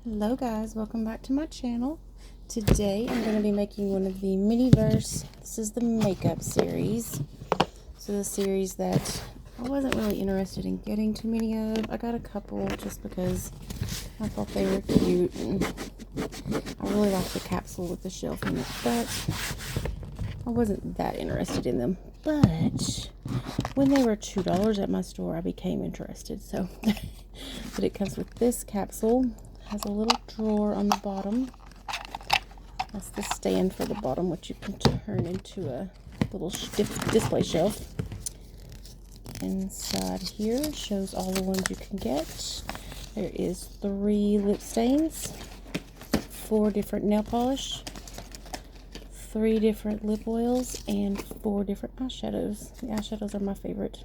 Hello guys, welcome back to my channel. Today I'm going to be making one of the Miniverse. This is the makeup series. So the series that I wasn't really interested in getting too many of. I got a couple just because I thought they were cute and I really liked the capsule with the shelf in it, but I wasn't that interested in them. But when they were $2 at my store, I became interested. So, but it comes with this capsule. Has a little drawer on the bottom. That's the stand for the bottom, which you can turn into a little display shelf. Inside here shows all the ones you can get. There is 3 lip stains, 4 different nail polish, 3 different lip oils, and 4 different eyeshadows. The eyeshadows are my favorite.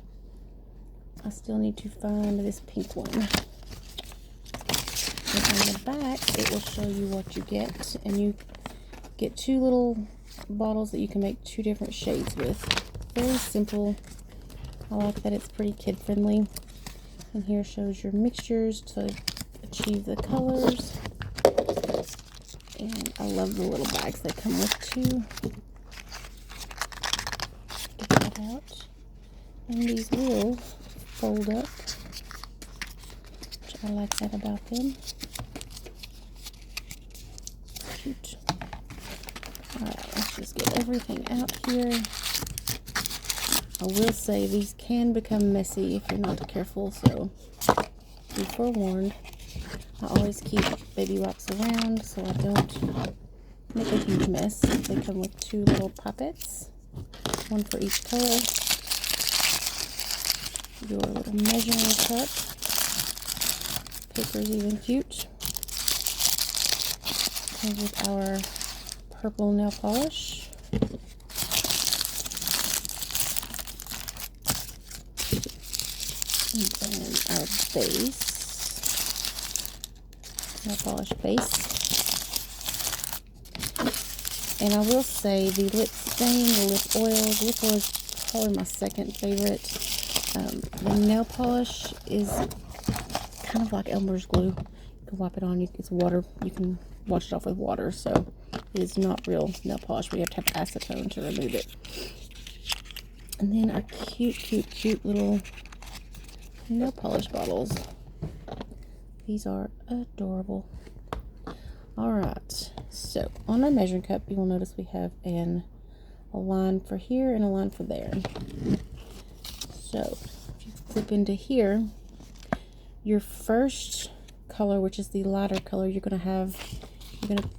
I still need to find this pink one. And on the back, it will show you what you get, and you get 2 little bottles that you can make 2 different shades with. Very simple. I like that it's pretty kid friendly. And here shows your mixtures to achieve the colors. And I love the little bags they come with too. Get that out. And these will fold up, which I like that about them. Cute. Alright, let's just get everything out here. I will say these can become messy if you're not careful, so be forewarned. I always keep baby wipes around so I don't make a huge mess. They come with 2 little poppets, 1 for each color. Your little measuring cup. Paper's even cute. Comes with our purple nail polish. And then our base. Nail polish base. And I will say the lip stain, the lip oil is probably my second favorite. The nail polish is kind of like Elmer's glue. You can wipe it on, it's water. You can wash it off with water, so it is not real nail polish. We have to have acetone to remove it. And then our cute little nail polish bottles. These are adorable. Alright, so on our measuring cup, you will notice we have a line for here and a line for there. So, if you flip into here, your first color, which is the lighter color, you're going to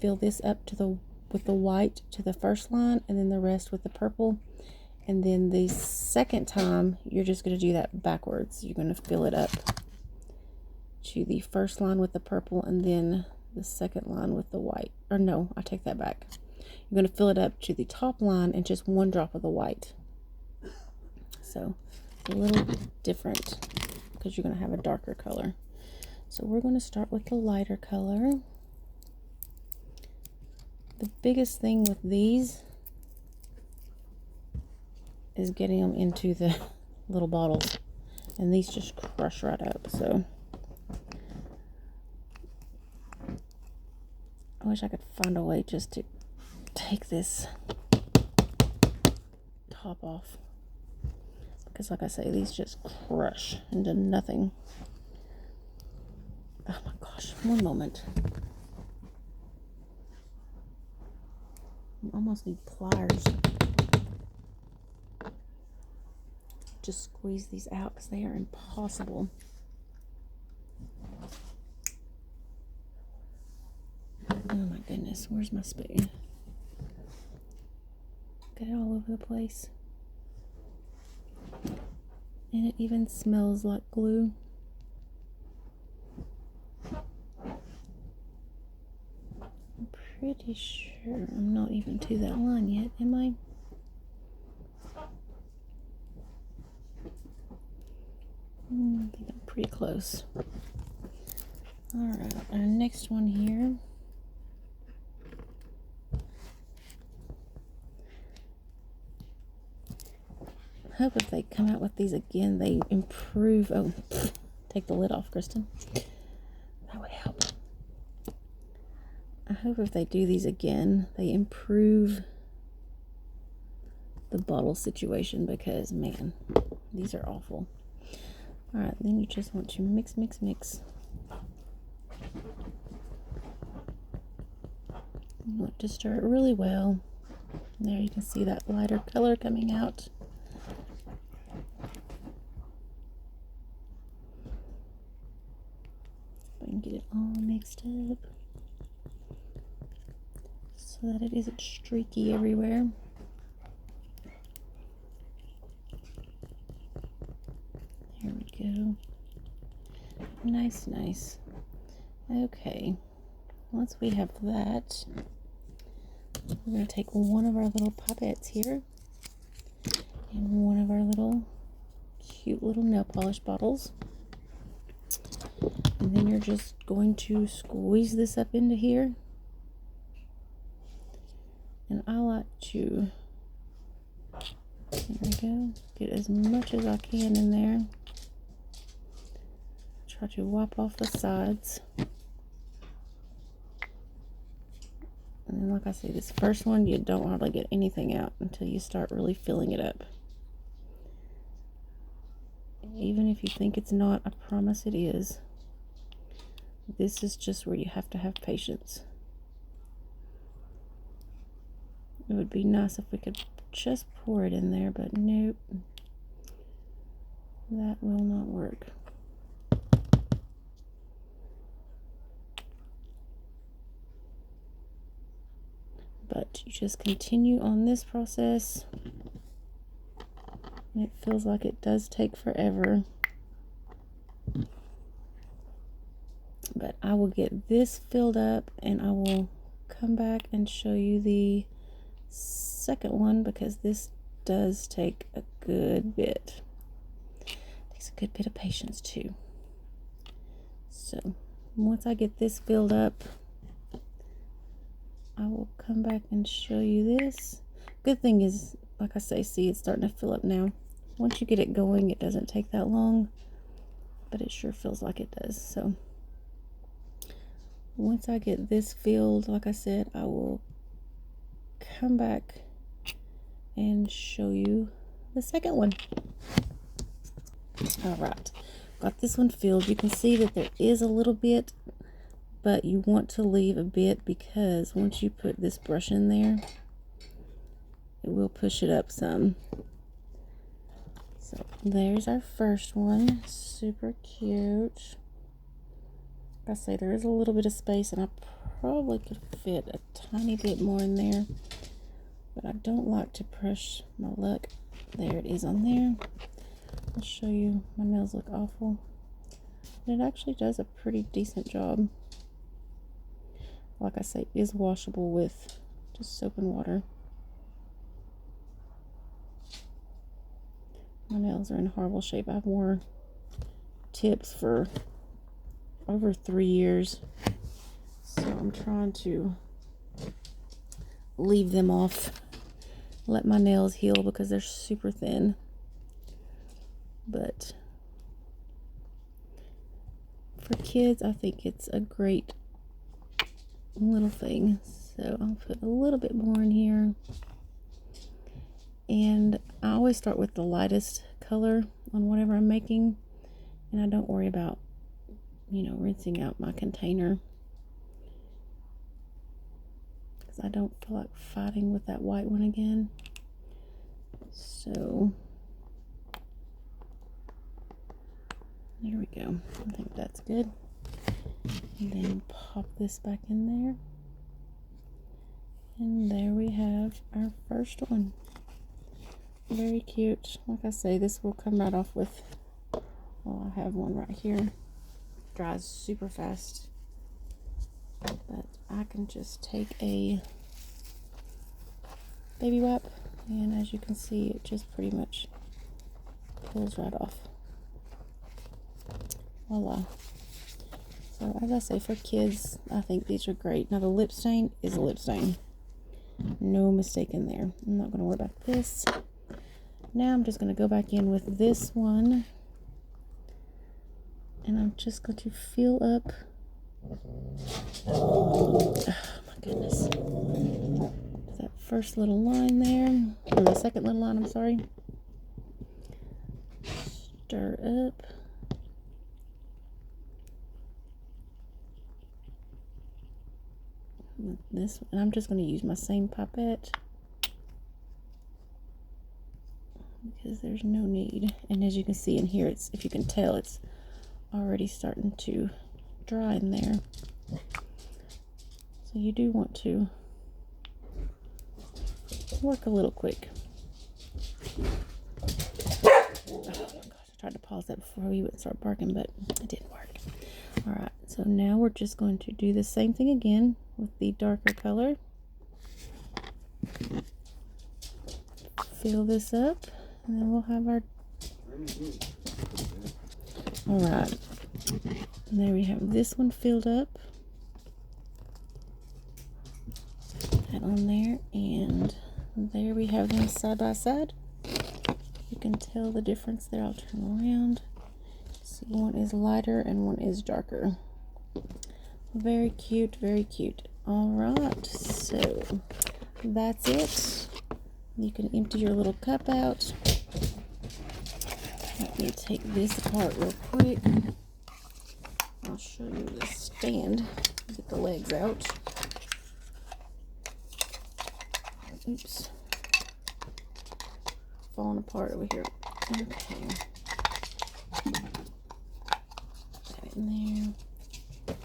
fill this up with the white to the first line, and then the rest with the purple. And then the second time, you're just going to do that backwards. You're going to fill it up to the first line with the purple, and then the second line with the white. Or no, I take that back. You're going to fill it up to the top line and just 1 drop of the white. So a little different because you're going to have a darker color. So we're going to start with the lighter color. The biggest thing with these is getting them into the little bottles, and these just crush right up. So I wish I could find a way just to take this top off, because like I say, these just crush into nothing. Oh my gosh, one moment. I almost need pliers. Just squeeze these out because they are impossible. Oh my goodness, where's my spoon? Got it all over the place. And it even smells like glue. I'm pretty sure I'm not even to that line yet, am I? I think I'm pretty close. Alright, our next one here. I hope if they come out with these again, they improve. Oh, take the lid off, Kristen. That would help. hope if they do these again, they improve the bottle situation, because man, these are awful. All right, then you just want to mix, mix, mix. You want to stir it really well. There you can see that lighter color coming out. I can get it all mixed up so that it isn't streaky everywhere. There we go. Nice, nice. Okay, once we have that, we're going to take one of our little pipettes here and one of our little cute little nail polish bottles. And then you're just going to squeeze this up into here. And I like to, there we go, get as much as I can in there. Try to wipe off the sides. And then, like I say, this first one, you don't hardly get anything out until you start really filling it up. Even if you think it's not, I promise it is. This is just where you have to have patience. It would be nice if we could just pour it in there, but nope. That will not work. But you just continue on this process. And it feels like it does take forever. But I will get this filled up and I will come back and show you the second one, because this does take a good bit. It takes a good bit of patience too. So once I get this filled up, I will come back and show you this. Good thing is, like I say, see, it's starting to fill up now. Once you get it going, it doesn't take that long, but it sure feels like it does. So once I get this filled, like I said, I will come back and show you the second one. All right, got this one filled. You can see that there is a little bit, but you want to leave a bit, because once you put this brush in there, it will push it up some. So there's our first one. Super cute. Like I say, there is a little bit of space, and I probably could fit a tiny bit more in there, but I don't like to push my luck. There it is on there. I'll show you. My nails look awful, but it actually does a pretty decent job. Like I say, it is washable with just soap and water. My nails are in horrible shape. I've worn tips for over 3 years, so I'm trying to leave them off, let my nails heal, because they're super thin. But for kids, I think it's a great little thing. So I'll put a little bit more in here, and I always start with the lightest color on whatever I'm making, and I don't worry about, you know, rinsing out my container, because I don't feel like fighting with that white one again. So there we go. I think that's good. And then pop this back in there. And there we have our first one. Very cute. Like I say, this will come right off with, well, I have one right here. Dries super fast. But I can just take a baby wipe, and as you can see, it just pretty much pulls right off. Voila. So as I say, for kids, I think these are great. Now the lip stain is a lip stain. No mistake in there. I'm not going to worry about this. Now I'm just going to go back in with this one. And I'm just going to fill up. Oh my first little line there, or the second little line, I'm sorry. Stir up. This, and I'm just going to use my same pipette because there's no need. And as you can see in here, it's, if you can tell, it's already starting to dry in there. So you do want to work a little quick. Oh my gosh, I tried to pause that before we would start barking, but it didn't work. Alright, so now we're just going to do the same thing again with the darker color. Fill this up, and then we'll have our... Alright, and there we have this one filled up. That on there, and there we have them side by side. You can tell the difference there. I'll turn around. See, one is lighter and one is darker. Very cute, very cute. Alright, so that's it. You can empty your little cup out. Let me take this apart real quick. I'll show you the stand. Get the legs out. Oops. Falling apart over here. Okay. Put it in there.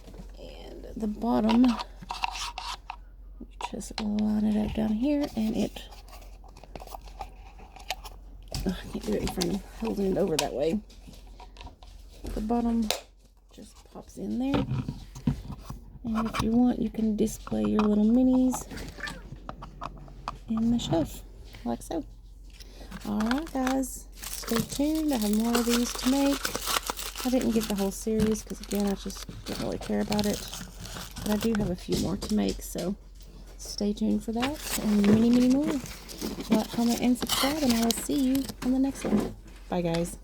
And at the bottom, you just line it up down here, and it... Oh, I can't do it in front of holding it over that way. The bottom just pops in there. And if you want, you can display your little minis in the shelf, like so. Alright guys, stay tuned. I have more of these to make. I didn't get the whole series because again, I just don't really care about it. But I do have a few more to make, so stay tuned for that and many more. Like, comment, and subscribe, and I will see you on the next one. Bye guys.